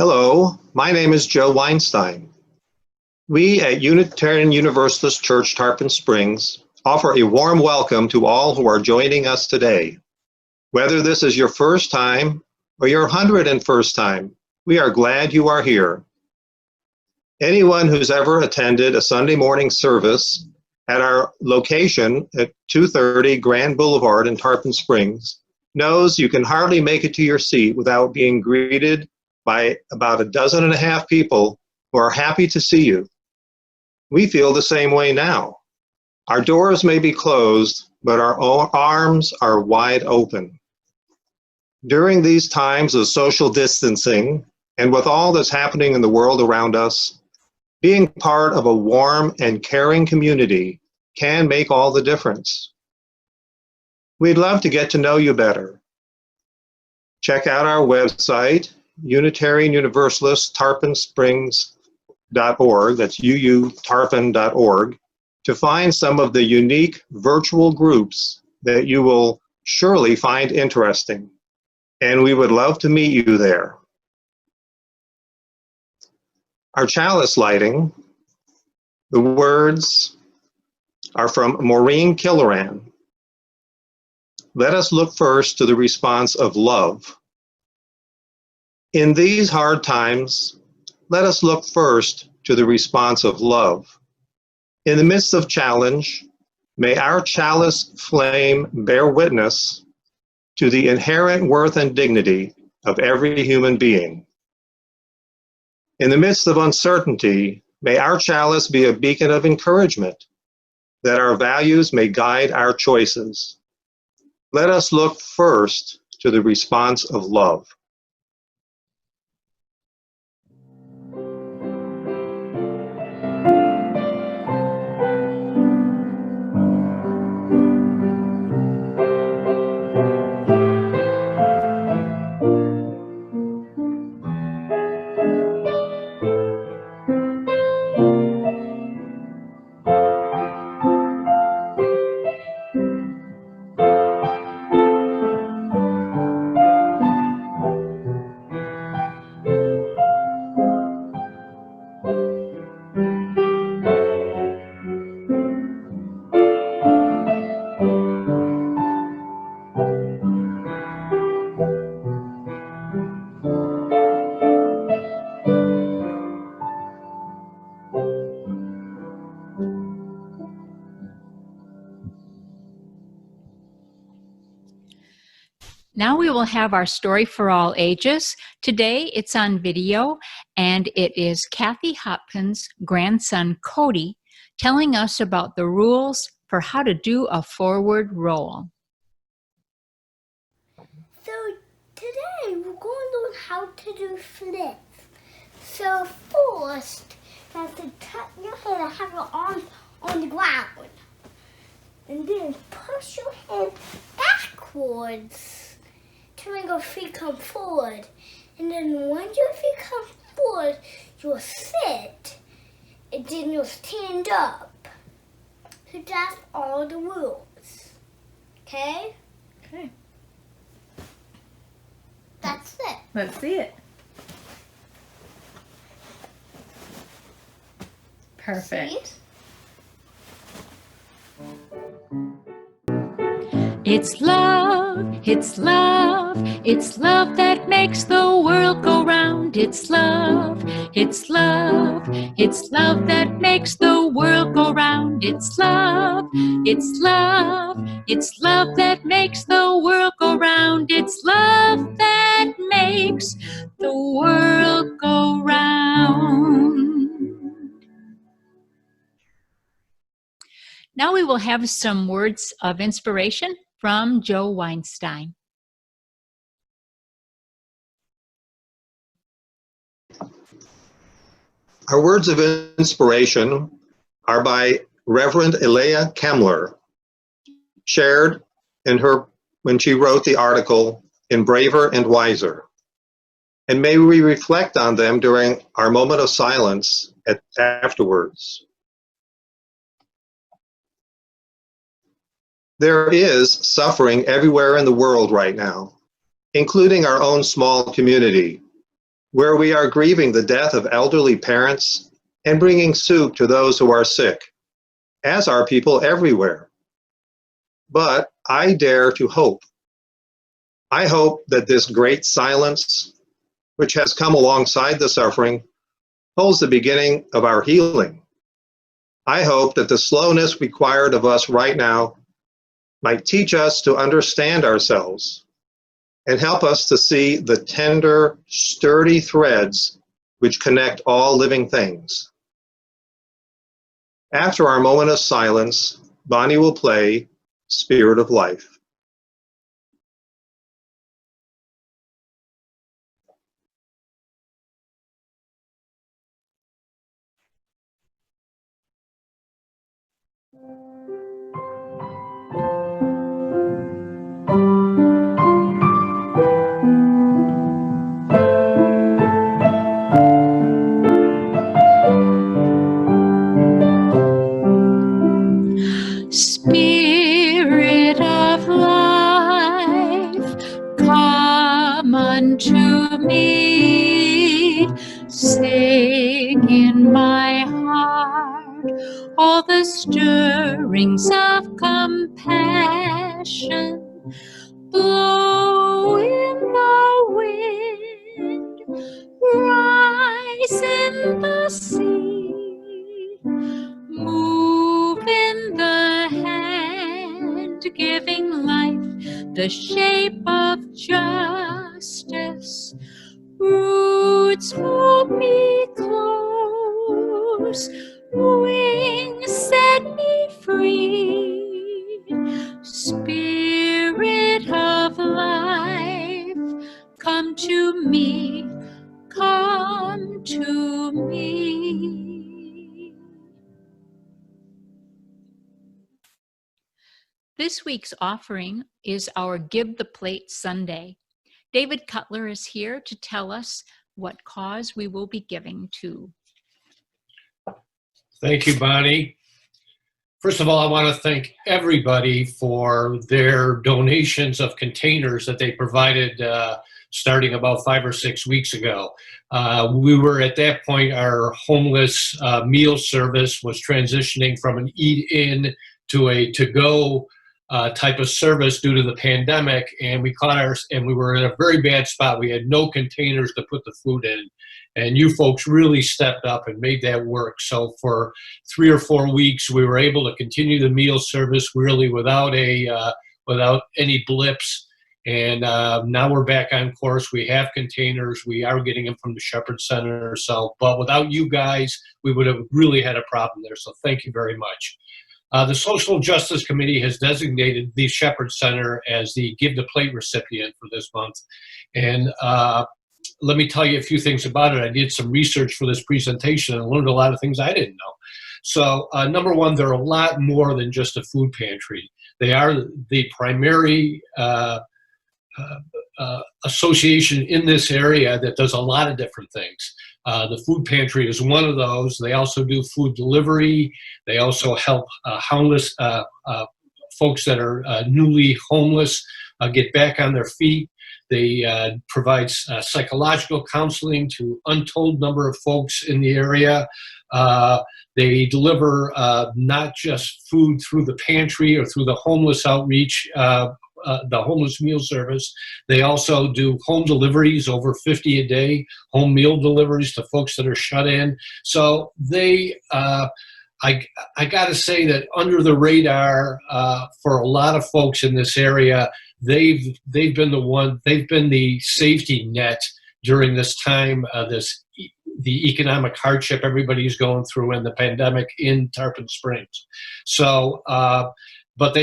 Hello, my name is Joe Weinstein. We at Unitarian Universalist Church Tarpon Springs offer a warm welcome to all who are joining us today. Whether this is your first time or your 101st time, we are glad you are here. Anyone who's ever attended a Sunday morning service at our location at 230 Grand Boulevard in Tarpon Springs knows you can hardly make it to your seat without being greeted by about 12.5 people who are happy to see you. We feel the same way now. Our doors may be closed, but our arms are wide open. During these times of social distancing, and with all that's happening in the world around us, being part of a warm and caring community can make all the difference. We'd love to get to know you better. Check out our website, Unitarian Universalist Tarpon Springs.org, that's uutarpon.org, to find some of the unique virtual groups that you will surely find interesting. And we would love to meet you there. Our chalice lighting, the words are from Maureen Killoran. Let us look first to the response of love. In these hard times, let us look first to the response of love. In the midst of challenge, may our chalice flame bear witness to the inherent worth and dignity of every human being. In the midst of uncertainty, may our chalice be a beacon of encouragement, that our values may guide our choices. Let us look first to the response of love. Now we will have our story for all ages. Today it's on video, and it is Kathy Hopkins' grandson Cody telling us about the rules for how to do a forward roll. So today we're going to learn how to do flips. So first, you have to tuck your head and have your arms on the ground. And then push your head backwards to make your feet come forward. And then when your feet come forward, you'll sit. And then you'll stand up. So that's all the rules. Okay? Okay. That's it. Let's see it. Perfect. See? It's love, it's love, it's love that makes the world go round. It's love, it's love, it's love that makes the world go round. It's love, it's love, it's love that makes the world go round. It's love that makes the world go round. Now we will have some words of inspiration from Joe Weinstein. Our words of inspiration are by Reverend Elea Kemmler, shared in her when she wrote the article in Braver and Wiser. And may we reflect on them during our moment of silence afterwards. There is suffering everywhere in the world right now, including our own small community. where we are grieving the death of elderly parents and bringing soup to those who are sick, as are people everywhere. But I dare to hope. I hope that this great silence, which has come alongside the suffering, holds the beginning of our healing. I hope that the slowness required of us right now might teach us to understand ourselves and help us to see the tender, sturdy threads which connect all living things. After our moment of silence, Bonnie will play Spirit of Life. Spirit of life, come unto me. Sing in my heart all the stirrings of compassion. Blow in the wind, rise in the sea, move in the hand, giving life the shape of justice. Roots hold me close, wings set me free. Spirit of life, come to me, come to me. This week's offering is our Give the Plate Sunday. David Cutler is here to tell us what cause we will be giving to. Thank you, Bonnie. First of all, I want to thank everybody for their donations of containers that they provided starting about 5 or 6 weeks ago. We were at that point, our homeless meal service was transitioning from an eat-in to a to-go type of service due to the pandemic, and we were in a very bad spot. We had no containers to put the food in, and you folks really stepped up and made that work. So for 3 or 4 weeks, we were able to continue the meal service really without any blips. And now we're back on course. We have containers. We are getting them from the Shepherd Center. But without you guys, we would have really had a problem there. So thank you very much. The Social Justice Committee has designated the Shepherd Center as the Give the Plate recipient for this month. And let me tell you a few things about it. I did some research for this presentation and learned a lot of things I didn't know. So number one, they're a lot more than just a food pantry. They are the primary association in this area that does a lot of different things. The food pantry is one of those. They also do food delivery. They also help homeless folks that are newly homeless get back on their feet. They provide psychological counseling to untold number of folks in the area. They deliver not just food through the pantry or through the homeless outreach, the homeless meal service. They also do home deliveries, over 50 a day, home meal deliveries to folks that are shut in. So they, I got to say that under the radar for a lot of folks in this area, they've been the safety net during this time, the economic hardship everybody's going through in the pandemic in Tarpon Springs. So, but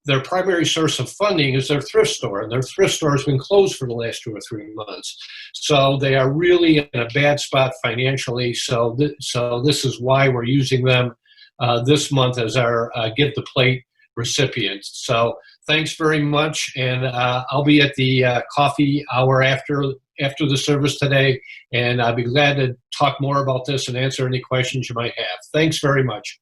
their primary source of funding is their thrift store, and their thrift store has been closed for the last 2 or 3 months. So they are really in a bad spot financially. So this is why we're using them this month as our Give the Plate recipients. So thanks very much, and I'll be at the coffee hour after the service today, and I'll be glad to talk more about this and answer any questions you might have. Thanks very much.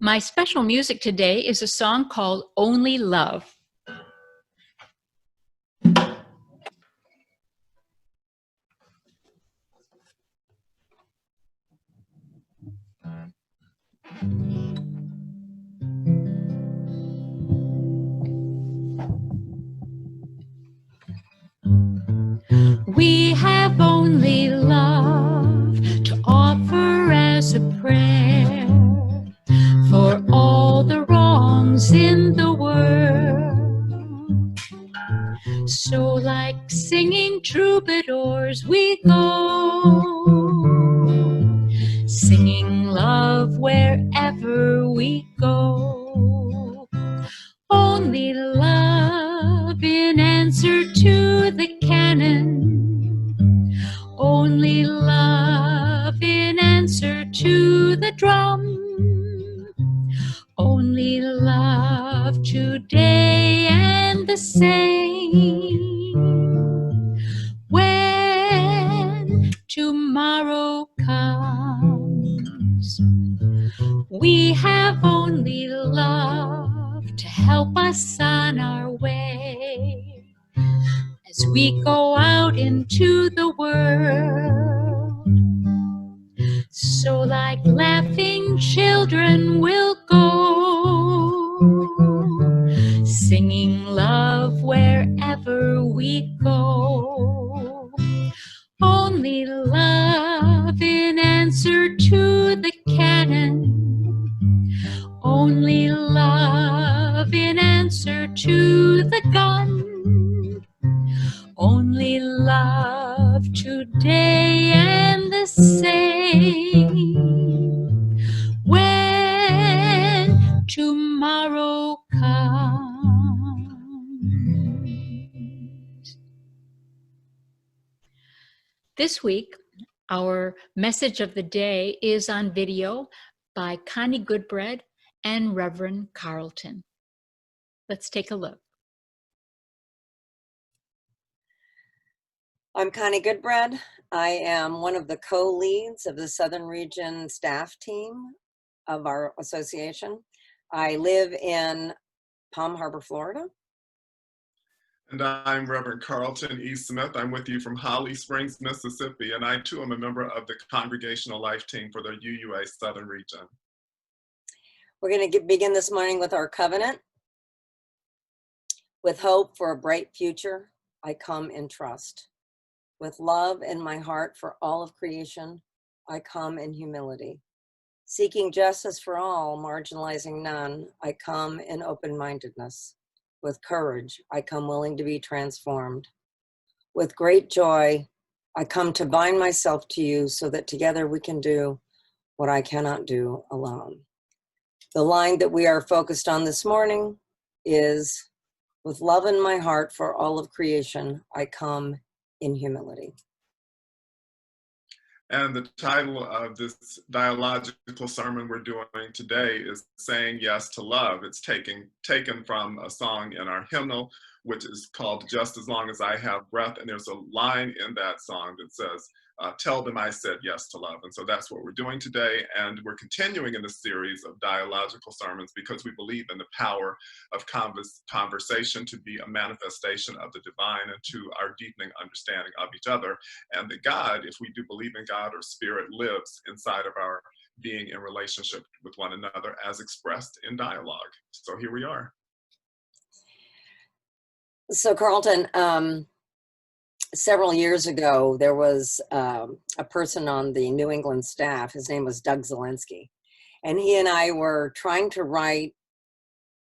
My special music today is a song called Only Love. We have only love to offer as a prayer for all the wrongs in the world. So like singing troubadours we go, singing love wherever we go. Only love in answer to the cannon, only love in answer to the drum, only love today and the same when tomorrow comes. We have only love to help us on our way as we go out into the world. So like laughing children we'll go, singing love wherever we go. Only love in answer to the cannon, only love in answer to the gun, only love today and the same when tomorrow comes. This week, our message of the day is on video by Connie Goodbread and Reverend Carlton. Let's take a look. I'm Connie Goodbread. I am one of the co-leads of the Southern Region staff team of our association. I live in Palm Harbor, Florida. And I'm Reverend Carlton E. Smith. I'm with you from Holly Springs, Mississippi, and I too am a member of the Congregational Life Team for the UUA Southern Region. We're going to begin this morning with our covenant. With hope for a bright future, I come in trust. With love in my heart for all of creation, I come in humility. Seeking justice for all, marginalizing none, I come in open-mindedness. With courage, I come willing to be transformed. With great joy, I come to bind myself to you so that together we can do what I cannot do alone. The line that we are focused on this morning is, with love in my heart for all of creation, I come in humility. And the title of this dialogical sermon we're doing today is Saying Yes to Love. It's taken from a song in our hymnal, which is called Just As Long As I Have Breath. And there's a line in that song that says, tell them I said yes to love. And so that's what we're doing today. And we're continuing in this series of dialogical sermons because we believe in the power of conversation to be a manifestation of the divine and to our deepening understanding of each other. And that God, if we do believe in God, or spirit, lives inside of our being in relationship with one another as expressed in dialogue. So here we are. So Carlton, several years ago, there was a person on the New England staff. His name was Doug Zelensky. And he and I were trying to write,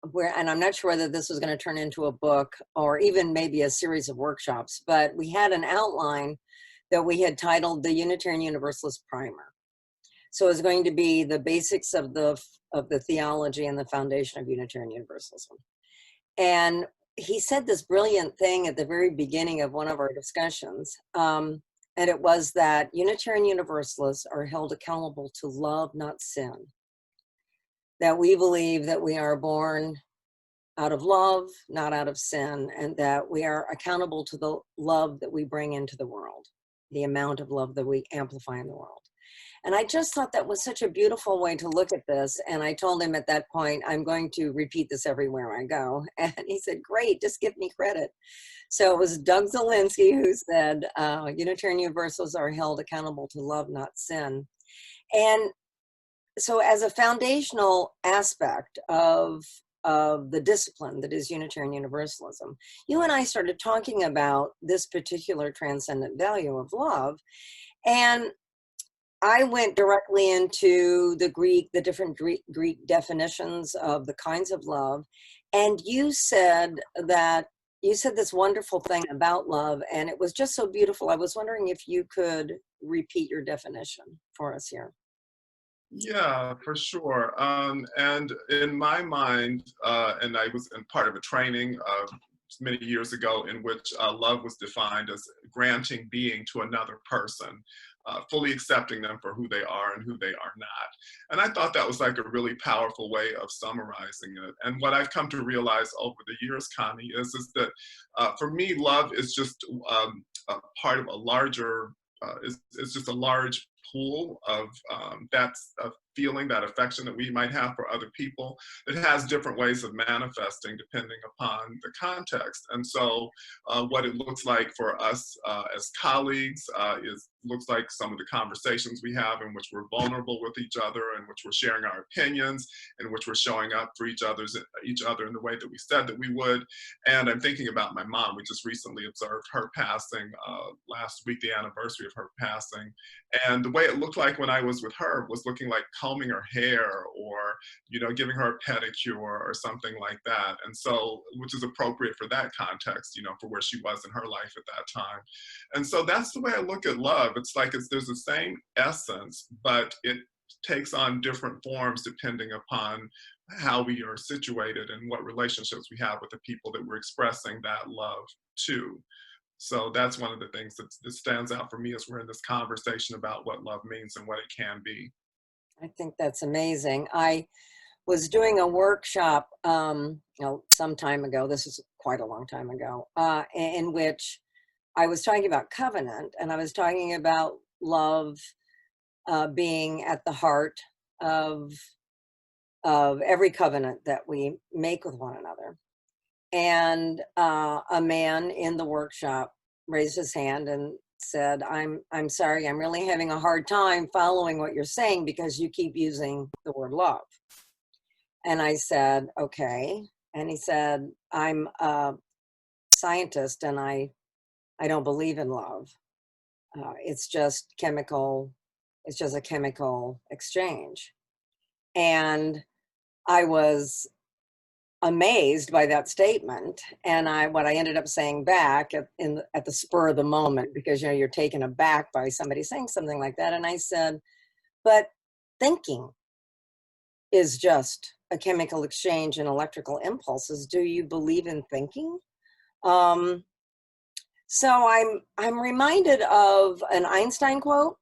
and I'm not sure whether this was going to turn into a book or even maybe a series of workshops, but we had an outline that we had titled the Unitarian Universalist Primer. So it was going to be the basics of the theology and the foundation of Unitarian Universalism. And he said this brilliant thing at the very beginning of one of our discussions, and it was that Unitarian Universalists are held accountable to love, not sin. That we believe that we are born out of love, not out of sin, and that we are accountable to the love that we bring into the world, the amount of love that we amplify in the world. And I just thought that was such a beautiful way to look at this. And I told him at that point, I'm going to repeat this everywhere I go. And he said, great, just give me credit. So it was Doug Zielinski who said, Unitarian Universalists are held accountable to love, not sin. And so as a foundational aspect of the discipline that is Unitarian Universalism, you and I started talking about this particular transcendent value of love. And I went directly into the different Greek definitions of the kinds of love. And you said this wonderful thing about love, and it was just so beautiful. I was wondering if you could repeat your definition for us here. Yeah, for sure. And in my mind, and I was in part of a training many years ago in which love was defined as granting being to another person, fully accepting them for who they are and who they are not. And I thought that was like a really powerful way of summarizing it. And what I've come to realize over the years, Connie, is that for me, love is just a part of a larger, it's just a large pool of that's a feeling, that affection that we might have for other people. It has different ways of manifesting depending upon the context. And so what it looks like for us as colleagues looks like some of the conversations we have in which we're vulnerable with each other, in which we're sharing our opinions, in which we're showing up for each other in the way that we said that we would. And I'm thinking about my mom. We just recently observed her passing last week, the anniversary of her passing. And the way it looked like when I was with her was looking like combing her hair or, giving her a pedicure or something like that. And so, which is appropriate for that context, for where she was in her life at that time. And so that's the way I look at love. It's like there's the same essence, but it takes on different forms depending upon how we are situated and what relationships we have with the people that we're expressing that love to. So that's one of the things that stands out for me as we're in this conversation about what love means and what it can be. I think that's amazing. I was doing a workshop some time ago, this is quite a long time ago, in which I was talking about covenant, and I was talking about love being at the heart of every covenant that we make with one another. And a man in the workshop raised his hand and said, I'm sorry, I'm really having a hard time following what you're saying because you keep using the word love. And I said, okay. And he said, I'm a scientist and I don't believe in love. It's just a chemical exchange. And I was amazed by that statement. And what I ended up saying back at the spur of the moment, because you're taken aback by somebody saying something like that. And I said, but thinking is just a chemical exchange and electrical impulses. Do you believe in thinking? So I'm reminded of an Einstein quote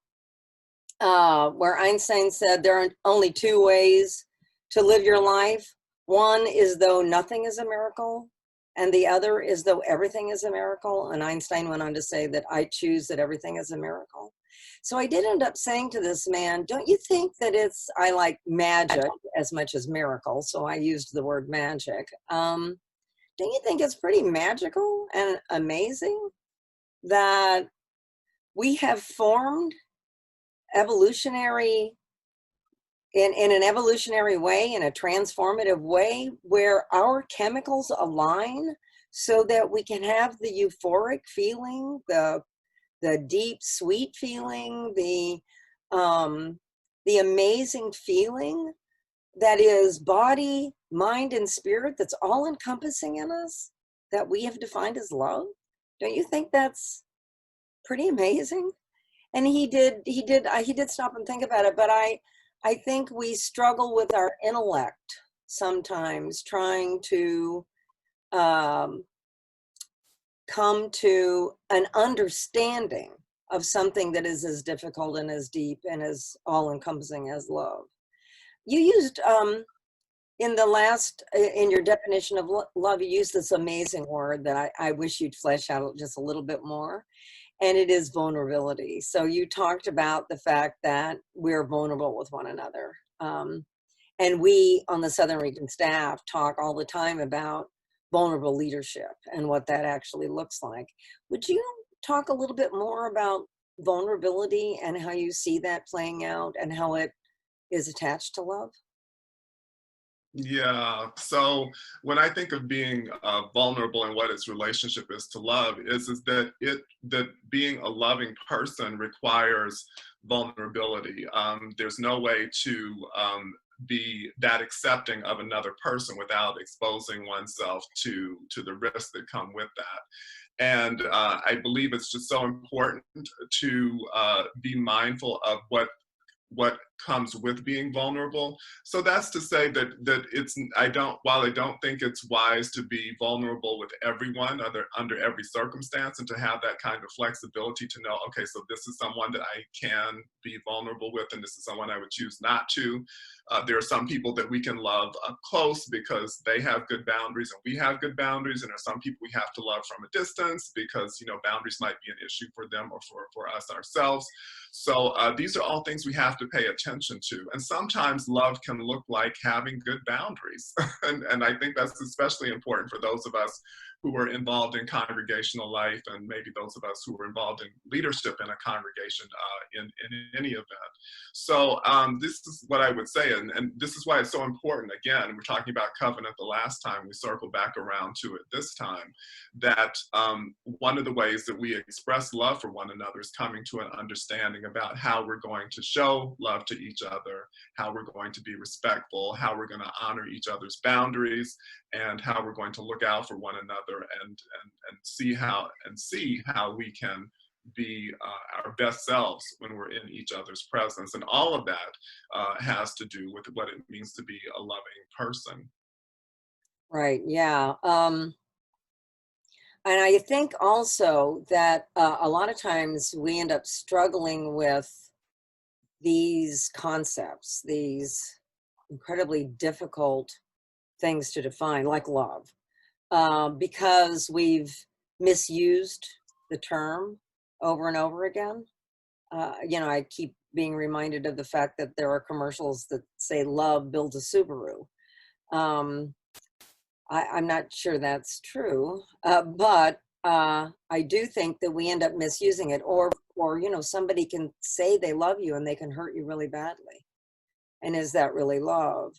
where Einstein said there are only two ways to live your life. One is though nothing is a miracle, and the other is though everything is a miracle. And Einstein went on to say that I choose that everything is a miracle. So I did end up saying to this man, don't you think that I like magic as much as miracle? So I used the word magic. Don't you think it's pretty magical and amazing that we have formed evolutionary in an evolutionary way, in a transformative way, where our chemicals align so that we can have the euphoric feeling, the deep, sweet feeling, the amazing feeling that is body, mind, and spirit, that's all encompassing in us, that we have defined as love? Don't you think that's pretty amazing? And he did stop and think about it, but I think we struggle with our intellect sometimes, trying to come to an understanding of something that is as difficult and as deep and as all-encompassing as love. You used, in your definition of love, you used this amazing word that I wish you'd flesh out just a little bit more. and it is vulnerability. So you talked about the fact that we're vulnerable with one another. And we on the Southern Region staff talk all the time about vulnerable leadership and what that actually looks like. Would you talk a little bit more about vulnerability and how you see that playing out and how it is attached to love? Yeah. So when I think of being vulnerable and what its relationship is to love, is that being a loving person requires vulnerability. There's no way to be that accepting of another person without exposing oneself to the risks that come with that. And I believe it's just so important to be mindful of what comes with being vulnerable. So that's to say that while I don't think it's wise to be vulnerable with everyone under every circumstance, and to have that kind of flexibility to know, okay, so this is someone that I can be vulnerable with, and this is someone I would choose not to. There are some people that we can love up close because they have good boundaries and we have good boundaries, and there are some people we have to love from a distance because, you know, boundaries might be an issue for them or for us ourselves. So these are all things we have to pay attention to. And sometimes love can look like having good boundaries. and I think that's especially important for those of us who are involved in congregational life, and maybe those of us who are involved in leadership in a congregation in any event. So this is what I would say, and this is why it's so important. Again, we're talking about covenant the last time, we circle back around to it this time, that one of the ways that we express love for one another is coming to an understanding about how we're going to show love to each other, how we're going to be respectful, how we're going to honor each other's boundaries, and how we're going to look out for one another and see how we can be our best selves when we're in each other's presence. And all of that has to do with what it means to be a loving person. Right, yeah. And I think also that a lot of times we end up struggling with these concepts, these incredibly difficult things to define, like love, because we've misused the term over and over again. You know, I keep being reminded of the fact that there are commercials that say love builds a Subaru. I'm not sure that's true, but I do think that we end up misusing it, or you know, somebody can say they love you and they can hurt you really badly. And is that really love?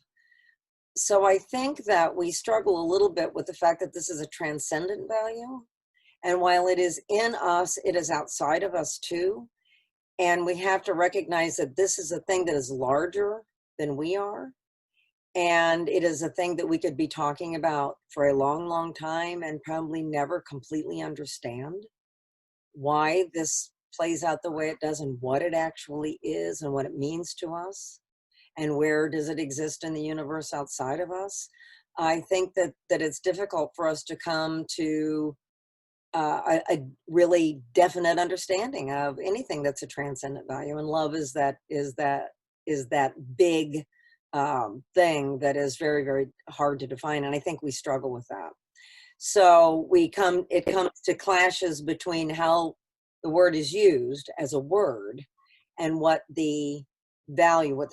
So I think that we struggle a little bit with the fact that this is a transcendent value. And while it is in us, it is outside of us too. And we have to recognize that this is a thing that is larger than we are. And it is a thing that we could be talking about for a long, long time and probably never completely understand why this plays out the way it does and what it actually is and what it means to us. And where does it exist in the universe outside of us? I think that it's difficult for us to come to a really definite understanding of anything that's a transcendent value. And love is that big thing that is very, very hard to define. And I think we struggle with that. So it comes to clashes between how the word is used as a word and what the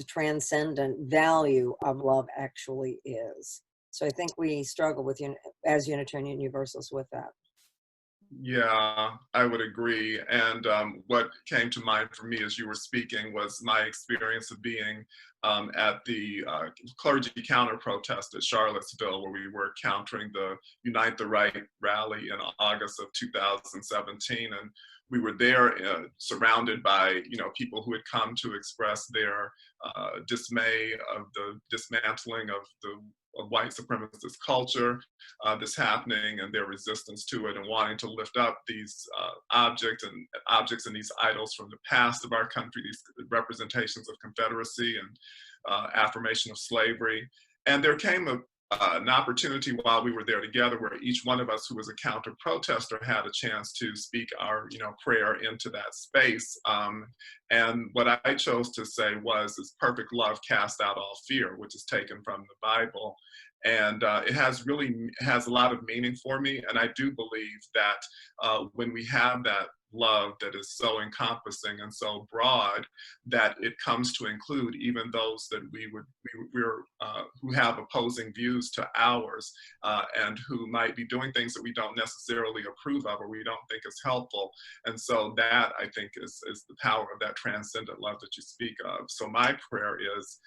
transcendent value of love actually is. So I think we struggle with, as Unitarian Universalists, with that. Yeah, I would agree. And what came to mind for me as you were speaking was my experience of being at the clergy counter protest at Charlottesville, where we were countering the Unite the Right rally in August of 2017. And we were there surrounded by, people who had come to express their dismay of the dismantling of white supremacist culture that's happening, and their resistance to it, and wanting to lift up these objects and these idols from the past of our country, these representations of Confederacy and affirmation of slavery. And there came an opportunity while we were there together where each one of us who was a counter protester had a chance to speak our prayer into that space. And what I chose to say was, "Is perfect love cast out all fear," which is taken from the Bible. And it has a lot of meaning for me. And I do believe that when we have that love that is so encompassing and so broad, that it comes to include even those that we're who have opposing views to ours, and who might be doing things that we don't necessarily approve of or we don't think is helpful. And so that, I think, is the power of that transcendent love that you speak of. So my prayer is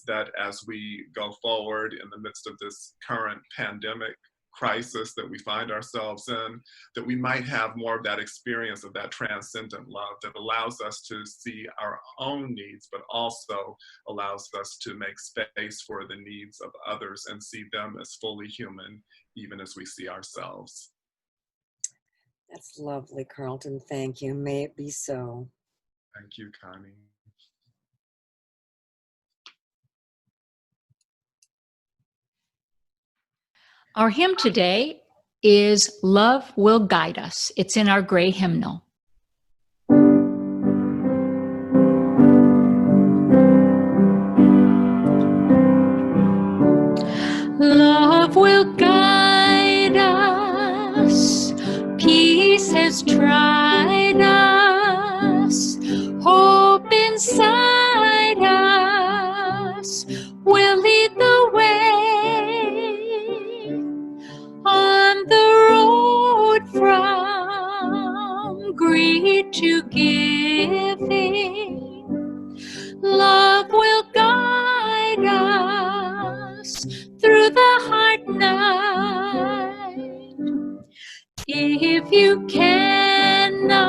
that as we go forward in the midst of this current pandemic crisis that we find ourselves in, that we might have more of that experience of that transcendent love that allows us to see our own needs, but also allows us to make space for the needs of others and see them as fully human, even as we see ourselves. That's lovely, Carlton. Thank you. May it be so. Thank you, Connie. Our hymn today is Love Will Guide Us. It's in our gray hymnal. Love will guide us, peace has tried us, hope inside us will lead the way. On the road from greed to giving, love will guide us through the hard night. If you cannot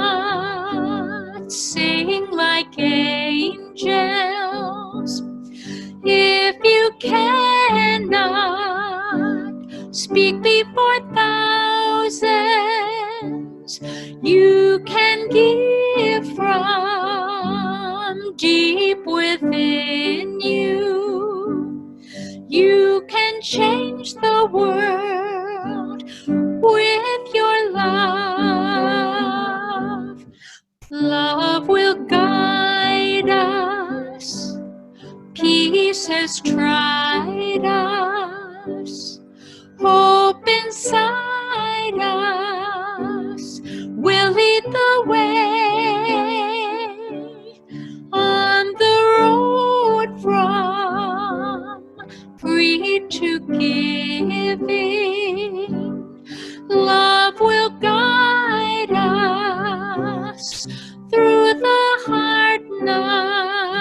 sing like angels, if you cannot speak before thousands, you can give from deep within you. You can change the world with your love. Love will guide us. Peace has tried us. Hope inside us will lead the way. On the road from greed to giving, love will guide us through the hard night.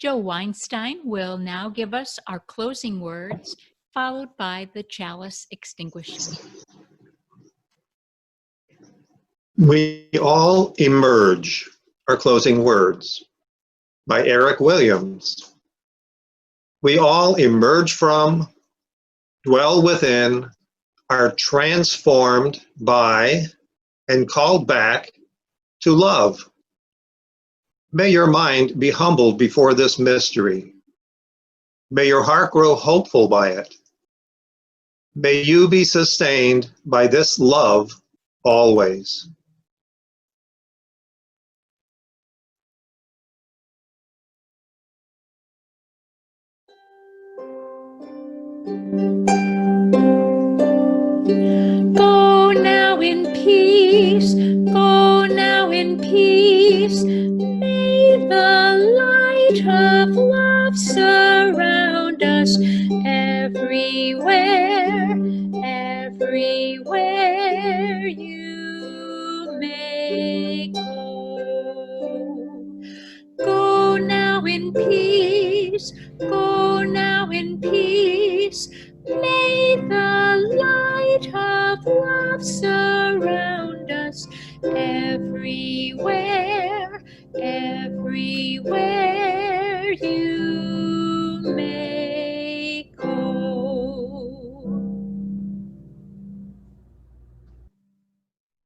Joe Weinstein will now give us our closing words, followed by the chalice extinguishing. We all emerge, our closing words, by Eric Williams. We all emerge from, dwell within, are transformed by, and called back to love. May your mind be humbled before this mystery. May your heart grow hopeful by it. May you be sustained by this love always. Go now in peace, go now in peace. May the light of love surround us everywhere, everywhere you may go. Go now in peace, go now in peace. May the light of love surround us everywhere, everywhere.